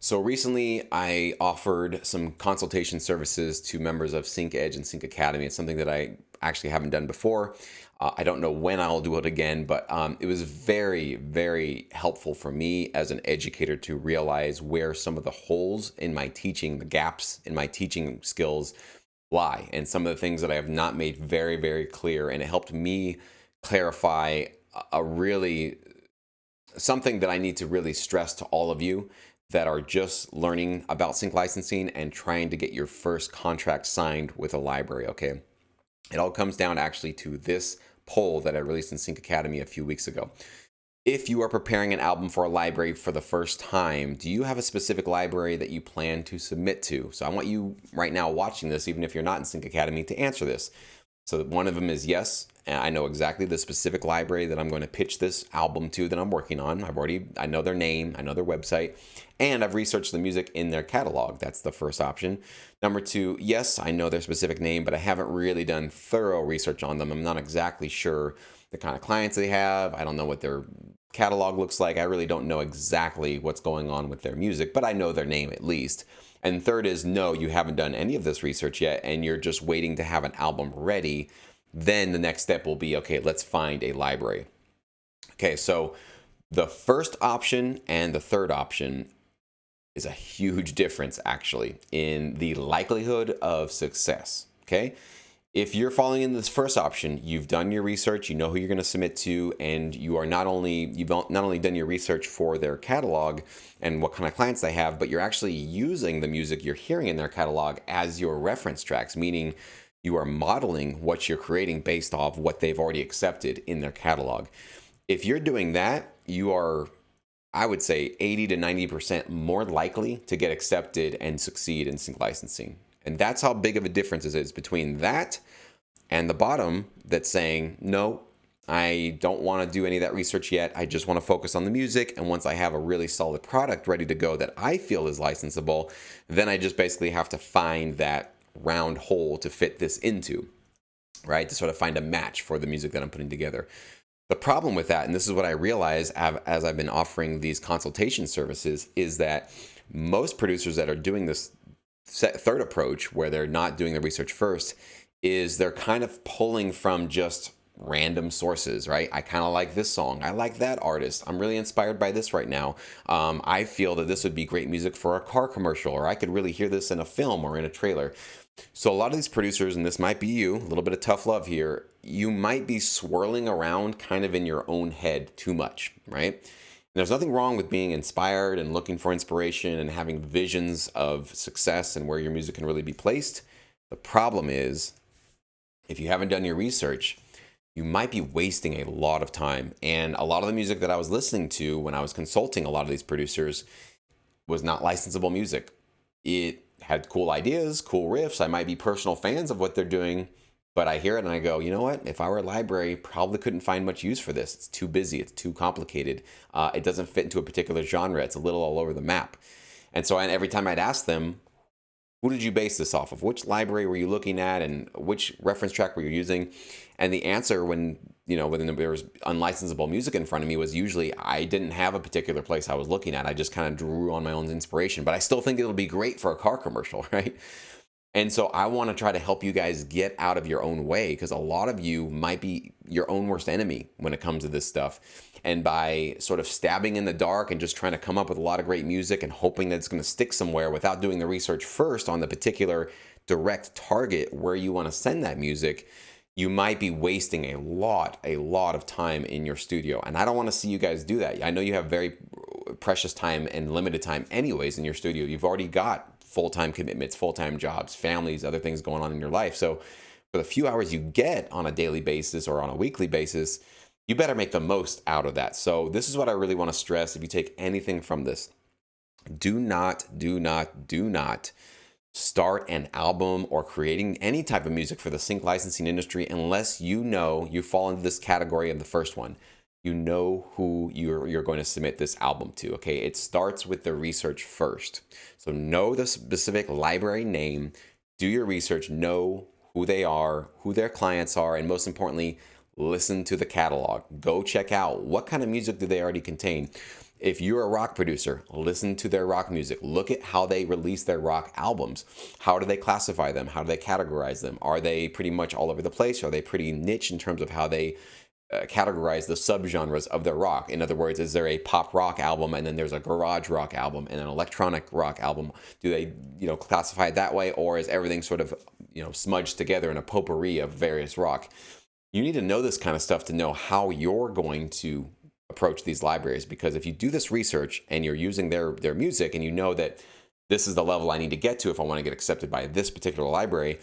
So recently, I offered some consultation services to members of Sync Edge and Sync Academy. It's something that I actually haven't done before. I don't know when I'll do it again, but it was very, very helpful for me as an educator to realize where some of the holes in my teaching, the gaps in my teaching skills lie, and some of the things that I have not made very, very clear. And it helped me clarify a really something that I need to really stress to all of you that are just learning about sync licensing and trying to get your first contract signed with a library, okay? It all comes down actually to this poll that I released in Sync Academy a few weeks ago. If you are preparing an album for a library for the first time, do you have a specific library that you plan to submit to? So I want you right now watching this, even if you're not in Sync Academy, to answer this. So one of them is yes, and I know exactly the specific library that I'm going to pitch this album to that I'm working on. I know their name, I know their website, and I've researched the music in their catalog. That's the first option. Number two, yes, I know their specific name, but I haven't really done thorough research on them. I'm not exactly sure the kind of clients they have. I don't know what their catalog looks like. I really don't know exactly what's going on with their music, but I know their name at least. And third is no, you haven't done any of this research yet, and you're just waiting to have an album ready. Then the next step will be, okay, let's find a library. Okay, so the first option and the third option is a huge difference actually in the likelihood of success. Okay. If you're falling in this first option, you've done your research, you know who you're going to submit to, and you've not only done your research for their catalog and what kind of clients they have, but you're actually using the music you're hearing in their catalog as your reference tracks, meaning you are modeling what you're creating based off what they've already accepted in their catalog. If you're doing that, you are, I would say, 80 to 90% more likely to get accepted and succeed in sync licensing. And that's how big of a difference it is between that and the bottom that's saying, no, I don't want to do any of that research yet. I just want to focus on the music. And once I have a really solid product ready to go that I feel is licensable, then I just basically have to find that round hole to fit this into, right? To sort of find a match for the music that I'm putting together. The problem with that, and this is what I realize as I've been offering these consultation services, is that most producers that are doing this third approach, where they're not doing the research first, is they're kind of pulling from just random sources, right? I kind of like this song. I like that artist. I'm really inspired by this right now. I feel that this would be great music for a car commercial, or I could really hear this in a film or in a trailer. So a lot of these producers, and this might be you, a little bit of tough love here, you might be swirling around kind of in your own head too much, right? There's nothing wrong with being inspired and looking for inspiration and having visions of success and where your music can really be placed. The problem is, if you haven't done your research, you might be wasting a lot of time. And a lot of the music that I was listening to when I was consulting a lot of these producers was not licensable music. It had cool ideas, cool riffs. I might be personal fans of what they're doing, but I hear it and I go, you know what? If I were a library, probably couldn't find much use for this. It's too busy. It's too complicated. It doesn't fit into a particular genre. It's a little all over the map. And so every time I'd ask them, who did you base this off of? Which library were you looking at, and which reference track were you using? And the answer, when there was unlicensable music in front of me, was usually I didn't have a particular place I was looking at. I just kind of drew on my own inspiration. But I still think it'll be great for a car commercial, right? And so I want to try to help you guys get out of your own way, because a lot of you might be your own worst enemy when it comes to this stuff. And by sort of stabbing in the dark and just trying to come up with a lot of great music and hoping that it's going to stick somewhere without doing the research first on the particular direct target where you want to send that music, you might be wasting a lot of time in your studio. And I don't want to see you guys do that. I know you have very precious time and limited time anyways in your studio. You've already got full-time commitments, full-time jobs, families, other things going on in your life. So for the few hours you get on a daily basis or on a weekly basis, you better make the most out of that. So this is what I really want to stress. If you take anything from this, do not start an album or creating any type of music for the sync licensing industry unless you know you fall into this category of the first one. You know who you're going to submit this album to, okay? It starts with the research first. So know the specific library name, do your research, know who they are, who their clients are, and most importantly, listen to the catalog. Go check out what kind of music do they already contain. If you're a rock producer, listen to their rock music. Look at how they release their rock albums. How do they classify them? How do they categorize them? Are they pretty much all over the place? Are they pretty niche in terms of how they categorize the subgenres of their rock? In other words, is there a pop rock album and then there's a garage rock album and an electronic rock album? Do they, classify it that way, or is everything sort of, smudged together in a potpourri of various rock? You need to know this kind of stuff to know how you're going to approach these libraries, because if you do this research and you're using their music and you know that this is the level I need to get to if I want to get accepted by this particular library,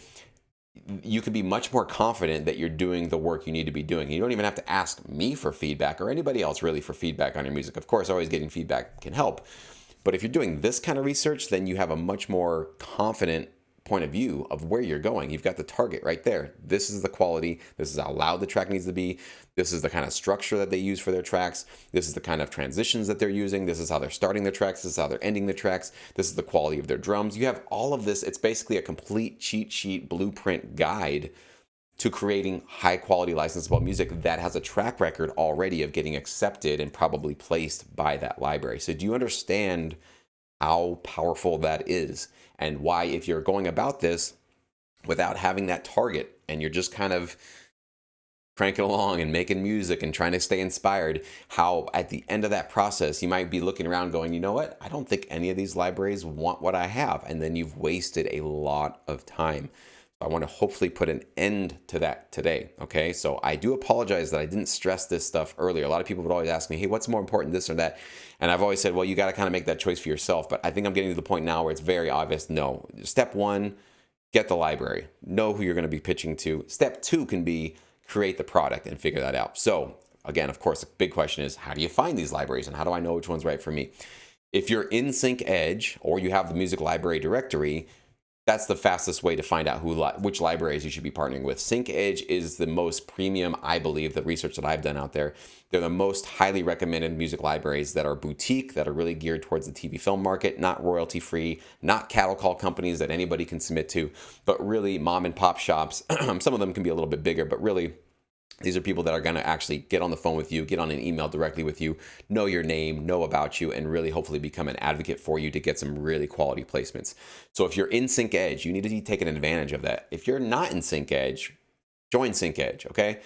you can be much more confident that you're doing the work you need to be doing. You don't even have to ask me for feedback or anybody else really for feedback on your music. Of course, always getting feedback can help. But if you're doing this kind of research, then you have a much more confident point of view of where you're going. You've got the target right there. This is the quality. This is how loud the track needs to be. This is the kind of structure that they use for their tracks. This is the kind of transitions that they're using. This is how they're starting their tracks. This is how they're ending the tracks. This is the quality of their drums. You have all of this. It's basically a complete cheat sheet blueprint guide to creating high quality licensable music that has a track record already of getting accepted and probably placed by that library. So do you understand how powerful that is, and why, if you're going about this without having that target and you're just kind of cranking along and making music and trying to stay inspired, how at the end of that process you might be looking around going, you know what, I don't think any of these libraries want what I have, and then you've wasted a lot of time. I want to hopefully put an end to that today. Okay, so I do apologize that I didn't stress this stuff earlier. A lot of people would always ask me, hey, what's more important, this or that? And I've always said, well, you got to kind of make that choice for yourself. But I think I'm getting to the point now where it's very obvious. No, step one, get the library, know who you're going to be pitching to. Step two can be create the product and figure that out. So again, of course, the big question is, how do you find these libraries and how do I know which one's right for me? If you're in SyncEdge or you have the music library directory, that's the fastest way to find out which libraries you should be partnering with. SyncEdge is the most premium, I believe, the research that I've done out there. They're the most highly recommended music libraries that are boutique, that are really geared towards the TV film market, not royalty free, not cattle call companies that anybody can submit to, but really mom and pop shops. Some of them can be a little bit bigger, but really these are people that are going to actually get on the phone with you, get on an email directly with you, know your name, know about you, and really hopefully become an advocate for you to get some really quality placements. So if you're in SyncEdge, you need to be taking advantage of that. If you're not in SyncEdge, join SyncEdge, okay?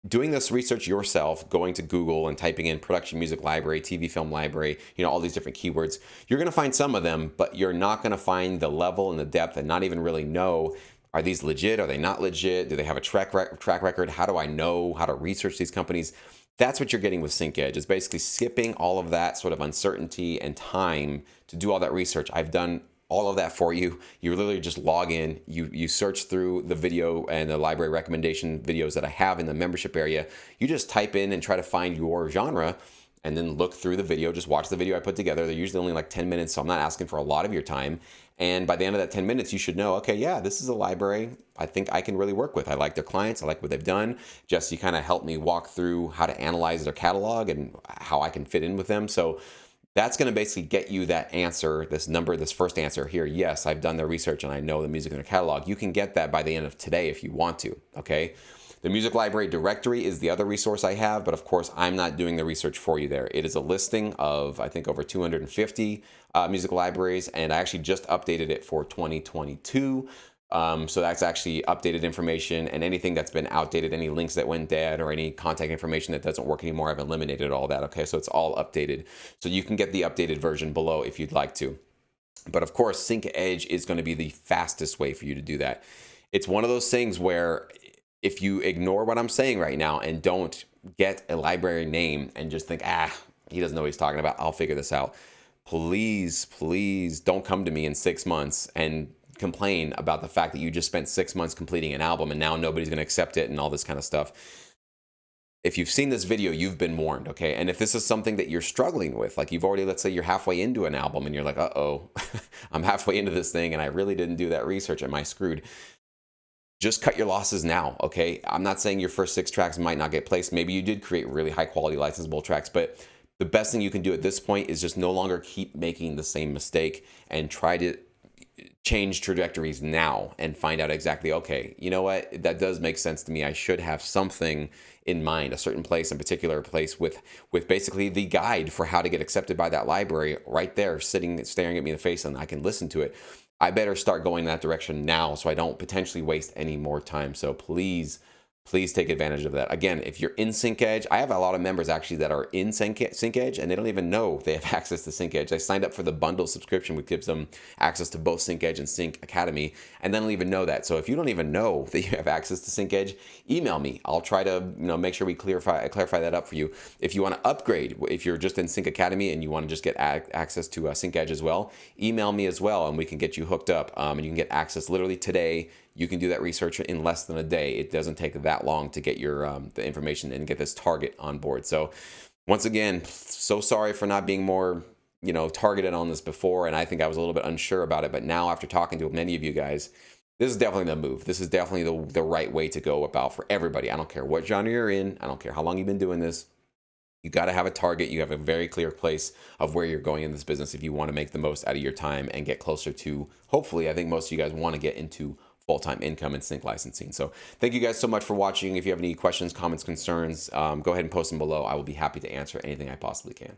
Doing this research yourself, going to Google and typing in production music library, TV film library, all these different keywords, you're going to find some of them, but you're not going to find the level and the depth and not even really know, are these legit? Are they not legit? Do they have a track record? How do I know how to research these companies? That's what you're getting with SyncEdge. It's basically skipping all of that sort of uncertainty and time to do all that research. I've done all of that for you. You literally just log in, you search through the video and the library recommendation videos that I have in the membership area. You just type in and try to find your genre and then look through the video. Just watch the video I put together. They're usually only like 10 minutes, so I'm not asking for a lot of your time. And by the end of that 10 minutes, you should know, okay, yeah, this is a library I think I can really work with. I like their clients. I like what they've done. Jesse kind of helped me walk through how to analyze their catalog and how I can fit in with them. So that's going to basically get you that answer, this number, this first answer here. Yes, I've done their research and I know the music in their catalog. You can get that by the end of today if you want to, okay? The music library directory is the other resource I have, but of course, I'm not doing the research for you there. It is a listing of, I think, over 250 music libraries, and I actually just updated it for 2022. So that's actually updated information, and anything that's been outdated, any links that went dead or any contact information that doesn't work anymore, I've eliminated all that, okay? So it's all updated. So you can get the updated version below if you'd like to. But of course, SyncEdge is going to be the fastest way for you to do that. It's one of those things where if you ignore what I'm saying right now and don't get a library name and just think, he doesn't know what he's talking about, I'll figure this out. Please, please don't come to me in 6 months and complain about the fact that you just spent 6 months completing an album and now nobody's going to accept it and all this kind of stuff. If you've seen this video, you've been warned, okay? And if this is something that you're struggling with, like you've already, let's say you're halfway into an album and you're like, uh-oh, I'm halfway into this thing and I really didn't do that research, am I screwed? Just cut your losses now, okay? I'm not saying your first 6 tracks might not get placed. Maybe you did create really high quality licensable tracks, but the best thing you can do at this point is just no longer keep making the same mistake and try to change trajectories now and find out exactly, okay, you know what, that does make sense to me. I should have something in mind, a certain place, in particular place with basically the guide for how to get accepted by that library right there, sitting staring at me in the face, and I can listen to it. I better start going that direction now so I don't potentially waste any more time. So please take advantage of that. Again, if you're in SyncEdge, I have a lot of members actually that are in SyncEdge and they don't even know they have access to SyncEdge. They signed up for the bundle subscription, which gives them access to both SyncEdge and Sync Academy, and they don't even know that. So if you don't even know that you have access to SyncEdge, email me. I'll try to make sure we clarify that up for you. If you want to upgrade, if you're just in Sync Academy and you want to just get access to SyncEdge as well, email me as well, and we can get you hooked up. And you can get access literally today. You can do that research in less than a day. It doesn't take that long to get your the information and get this target on board. So once again, so sorry for not being more targeted on this before, and I think I was a little bit unsure about it. But now, after talking to many of you guys, this is definitely the move. This is definitely the right way to go about for everybody. I don't care what genre you're in. I don't care how long you've been doing this. You got to have a target. You have a very clear place of where you're going in this business if you want to make the most out of your time and get closer to, hopefully, I think most of you guys want to get into full-time income and sync licensing. So thank you guys so much for watching. If you have any questions, comments, concerns, go ahead and post them below. I will be happy to answer anything I possibly can.